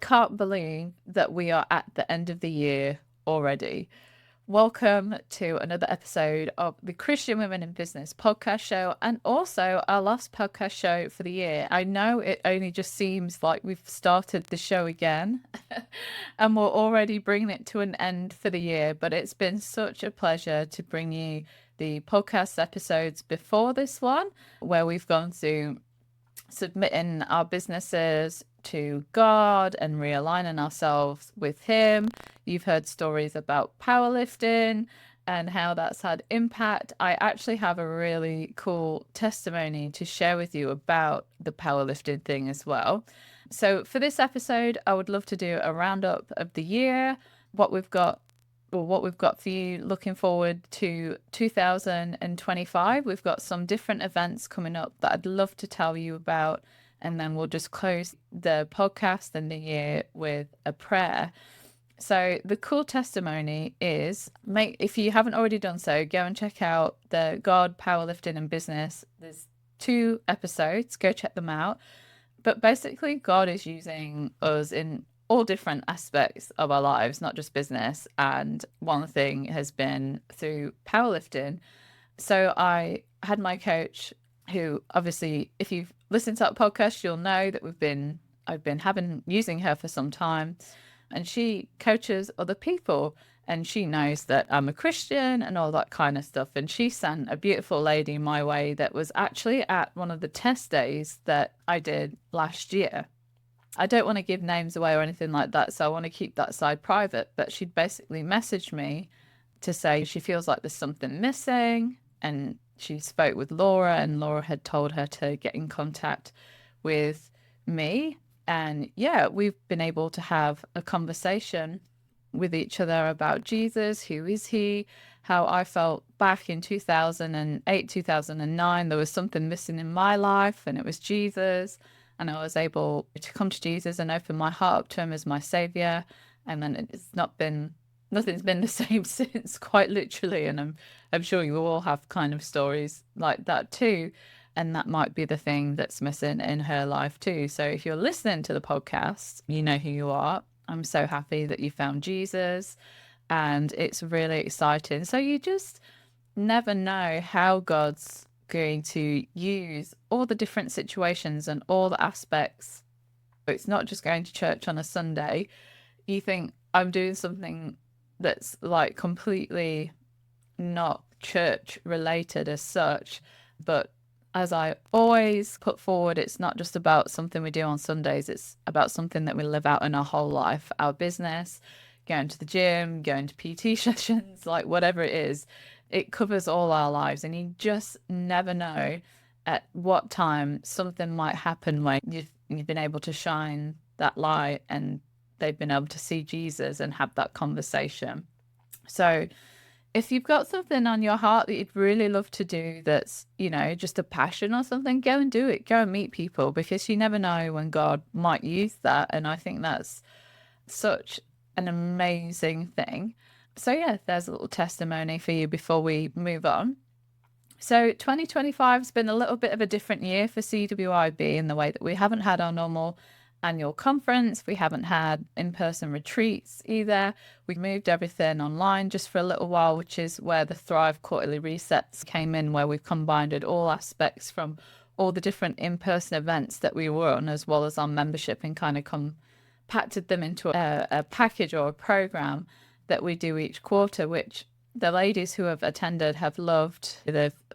can't believe that we are at the end of the year already. Welcome to another episode of the Christian Women in Business podcast show, and also our last podcast show for the year. I know it only just seems like we've started the show again and we're already bringing it to an end for the year, but it's been such a pleasure to bring you the podcast episodes before this one, where we've gone through submitting our businesses to God and realigning ourselves with Him. You've heard stories about powerlifting and how that's had impact. I actually have a really cool testimony to share with you about the powerlifting thing as well. So for this episode, I would love to do a roundup of the year, what we've got for you looking forward to 2025. We've got some different events coming up that I'd love to tell you about. And then we'll just close the podcast and the year with a prayer. So the cool testimony is, if you haven't already done so, go and check out the God, Powerlifting and Business. There's 2 episodes. Go check them out. But basically, God is using us in all different aspects of our lives, not just business. And one thing has been through powerlifting. So I had my coach, who obviously, if you've listened to that podcast, you'll know that I've been using her for some time, and she coaches other people, and she knows that I'm a Christian and all that kind of stuff. And she sent a beautiful lady my way that was actually at one of the test days that I did last year. I don't want to give names away or anything like that, so I want to keep that side private. But she'd basically messaged me to say she feels like there's something missing, and she spoke with Laura, and Laura had told her to get in contact with me. And yeah, we've been able to have a conversation with each other about Jesus. Who is he? How I felt back in 2008, 2009, there was something missing in my life, and it was Jesus. And I was able to come to Jesus and open my heart up to him as my savior. And then nothing's been the same since, quite literally. And I'm sure you all have kind of stories like that too. And that might be the thing that's missing in her life too. So if you're listening to the podcast, you know who you are. I'm so happy that you found Jesus, and it's really exciting. So you just never know how God's going to use all the different situations and all the aspects. It's not just going to church on a Sunday. You think, I'm doing something that's like completely not church related as such, but as I always put forward, it's not just about something we do on Sundays. It's about something that we live out in our whole life, our business, going to the gym, going to PT sessions, like whatever it is. It covers all our lives, and you just never know at what time something might happen where you've been able to shine that light, and they've been able to see Jesus and have that conversation. So if you've got something on your heart that you'd really love to do that's, just a passion or something, go and do it. Go and meet people, because you never know when God might use that. And I think that's such an amazing thing. So yeah, there's a little testimony for you before we move on. So 2025 has been a little bit of a different year for CWIB in the way that we haven't had our normal annual conference. We haven't had in-person retreats either. We moved everything online just for a little while, which is where the Thrive quarterly resets came in, where we've combined all aspects from all the different in-person events that we were on, as well as our membership, and kind of compacted them into a package or a program that we do each quarter, which the ladies who have attended have loved.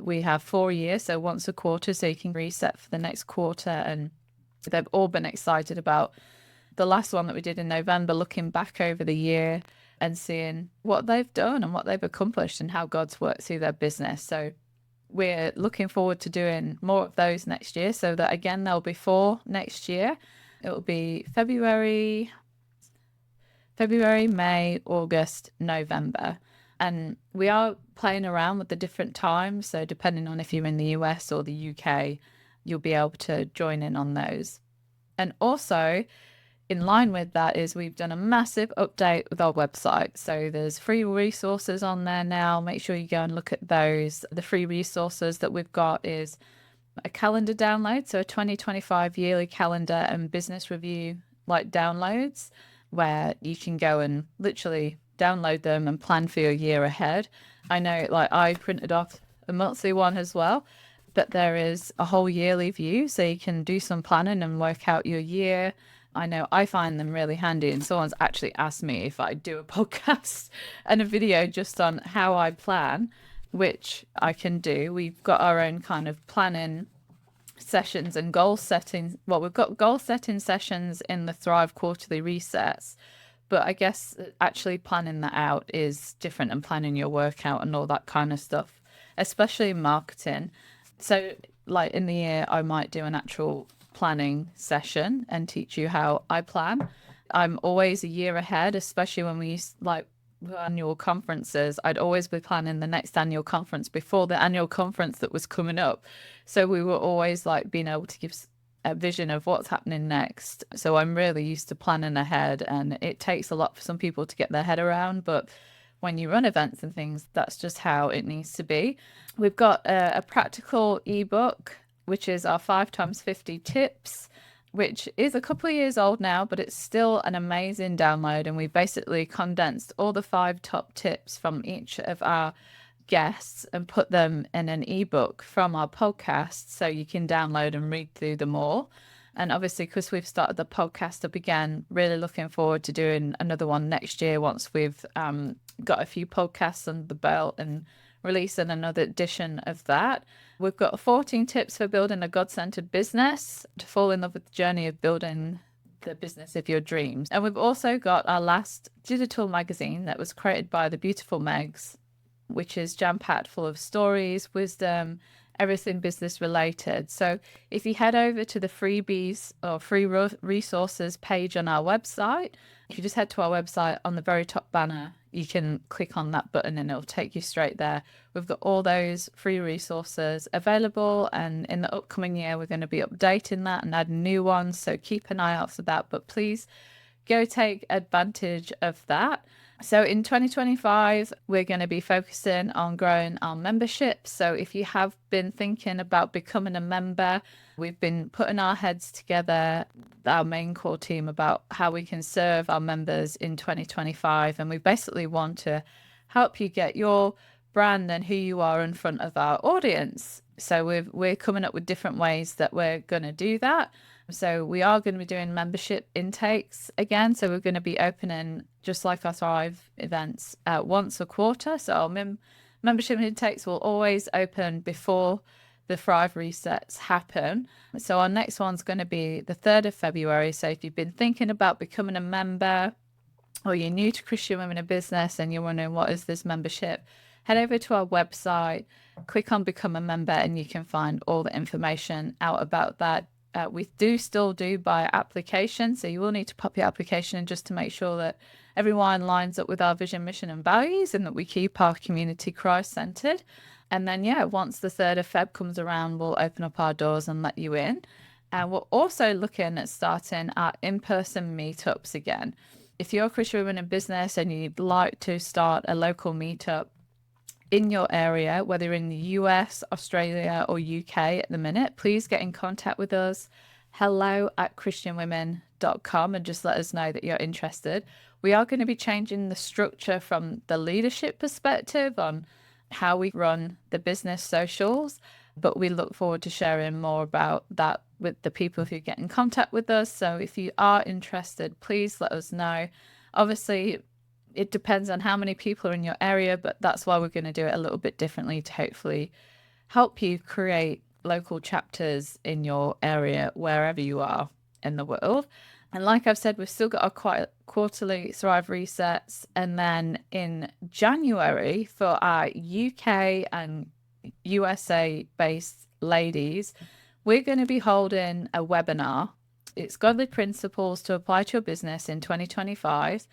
We have 4 years, so once a quarter, so you can reset for the next quarter, and they've all been excited about the last one that we did in November, looking back over the year and seeing what they've done and what they've accomplished and how God's worked through their business. So we're looking forward to doing more of those next year, so that again, there'll be 4 next year. It will be February, May, August, November. And we are playing around with the different times. So depending on if you're in the US or the UK, you'll be able to join in on those. And also, in line with that, is we've done a massive update with our website. So there's free resources on there now. Make sure you go and look at those. The free resources that we've got is a calendar download, so a 2025 yearly calendar and business review like downloads where you can go and literally download them and plan for your year ahead. I know, like, I printed off a monthly one as well, but there is a whole yearly view, so you can do some planning and work out your year. I know I find them really handy, and someone's actually asked me if I do a podcast and a video just on how I plan, which I can do. We've got our own kind of planning sessions and goal setting. Well, we've got goal setting sessions in the Thrive quarterly resets, but I guess actually planning that out is different, and planning your workout and all that kind of stuff, especially in marketing. So like in the year, I might do an actual planning session and teach you how I plan. I'm always a year ahead, especially when we like annual conferences. I'd always be planning the next annual conference before the annual conference that was coming up. So we were always like being able to give a vision of what's happening next. So I'm really used to planning ahead, and it takes a lot for some people to get their head around, but when you run events and things, that's just how it needs to be. We've got a practical ebook, which is our 5x50 tips, which is a couple of years old now, but it's still an amazing download. And we basically condensed all the 5 top tips from each of our guests and put them in an ebook from our podcast, so you can download and read through them all. And obviously, because we've started the podcast up again, really looking forward to doing another one next year once we've got a few podcasts under the belt and releasing another edition of that. We've got 14 tips for building a God-centered business to fall in love with the journey of building the business of your dreams. And we've also got our last digital magazine that was created by the beautiful Megs, which is jam-packed full of stories, wisdom, everything business related. So if you head over to the freebies or free resources page on our website, if you just head to our website, on the very top banner, you can click on that button and it'll take you straight there. We've got all those free resources available, and in the upcoming year, we're going to be updating that and adding new ones. So keep an eye out for that, but please go take advantage of that. So in 2025, we're going to be focusing on growing our membership. So if you have been thinking about becoming a member, we've been putting our heads together, our main core team, about how we can serve our members in 2025. And we basically want to help you get your brand and who you are in front of our audience. So we're coming up with different ways that we're going to do that. So we are going to be doing membership intakes again. So we're going to be opening, just like our Thrive events, once a quarter. So our membership intakes will always open before the Thrive resets happen. So our next one's going to be the 3rd of February. So if you've been thinking about becoming a member, or you're new to Christian Women in Business and you're wondering what is this membership, head over to our website, click on Become a Member, and you can find all the information out about that. We do still do by application, so you will need to pop your application in just to make sure that everyone lines up with our vision, mission, and values, and that we keep our community Christ-centered. And then, once the 3rd of Feb comes around, we'll open up our doors and let you in. And we're also looking at starting our in-person meetups again. If you're a Christian Women in Business and you'd like to start a local meetup in your area, whether in the US, Australia, or UK at the minute, please get in contact with us. hello@christianwomen.com, and just let us know that you're interested. We are going to be changing the structure from the leadership perspective on how we run the business socials, but we look forward to sharing more about that with the people who get in contact with us. So if you are interested, please let us know. Obviously, it depends on how many people are in your area, but that's why we're going to do it a little bit differently to hopefully help you create local chapters in your area, wherever you are in the world. And like I've said, we've still got our quarterly Thrive resets. And then in January, for our UK and USA based ladies, we're going to be holding a webinar. It's Godly Principles to Apply to Your Business in 2025.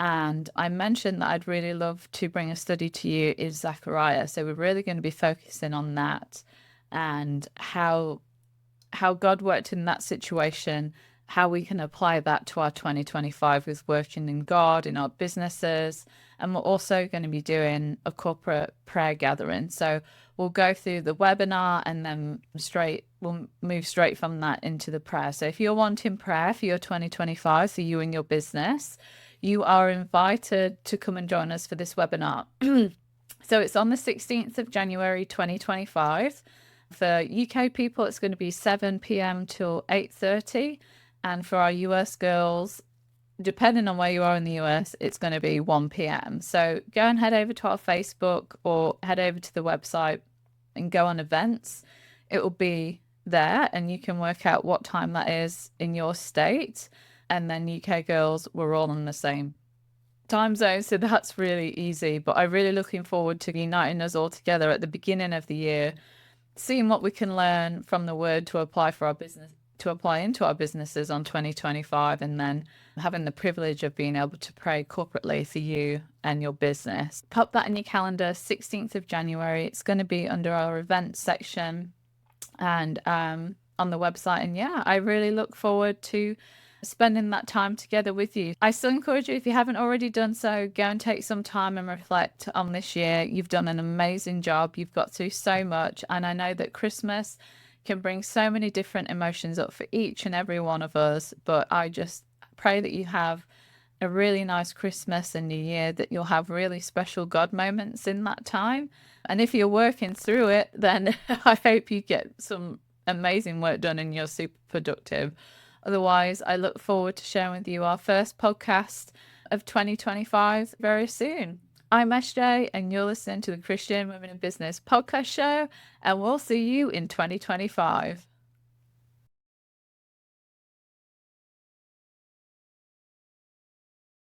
And I mentioned that I'd really love to bring a study to you in Zechariah. So we're really going to be focusing on that and how God worked in that situation, how we can apply that to our 2025 with working in God, in our businesses. And we're also going to be doing a corporate prayer gathering. So we'll go through the webinar and then we'll move straight from that into the prayer. So if you're wanting prayer for your 2025, for you and your business, you are invited to come and join us for this webinar. So it's on the 16th of January 2025. For UK people, it's going to be 7 p.m. till 8:30. And for our US girls, depending on where you are in the US, it's going to be 1 p.m. So go and head over to our Facebook or head over to the website and go on events. It will be there and you can work out what time that is in your state. And then UK girls, we're all on the same time zone. So that's really easy. But I'm really looking forward to uniting us all together at the beginning of the year, seeing what we can learn from the word to apply for our business, to apply into our businesses on 2025, and then having the privilege of being able to pray corporately for you and your business. Pop that in your calendar, 16th of January. It's going to be under our events section and on the website. And yeah, I really look forward to spending that time together with you. I still encourage you, if you haven't already done so, go and take some time and reflect on this year. You've done an amazing job. You've got through so much. And I know that Christmas can bring so many different emotions up for each and every one of us. But I just pray that you have a really nice Christmas and New Year, that you'll have really special God moments in that time. And if you're working through it, then I hope you get some amazing work done and you're super productive. Otherwise, I look forward to sharing with you our first podcast of 2025 very soon. I'm SJ, and you're listening to the Christian Women in Business podcast show, and we'll see you in 2025.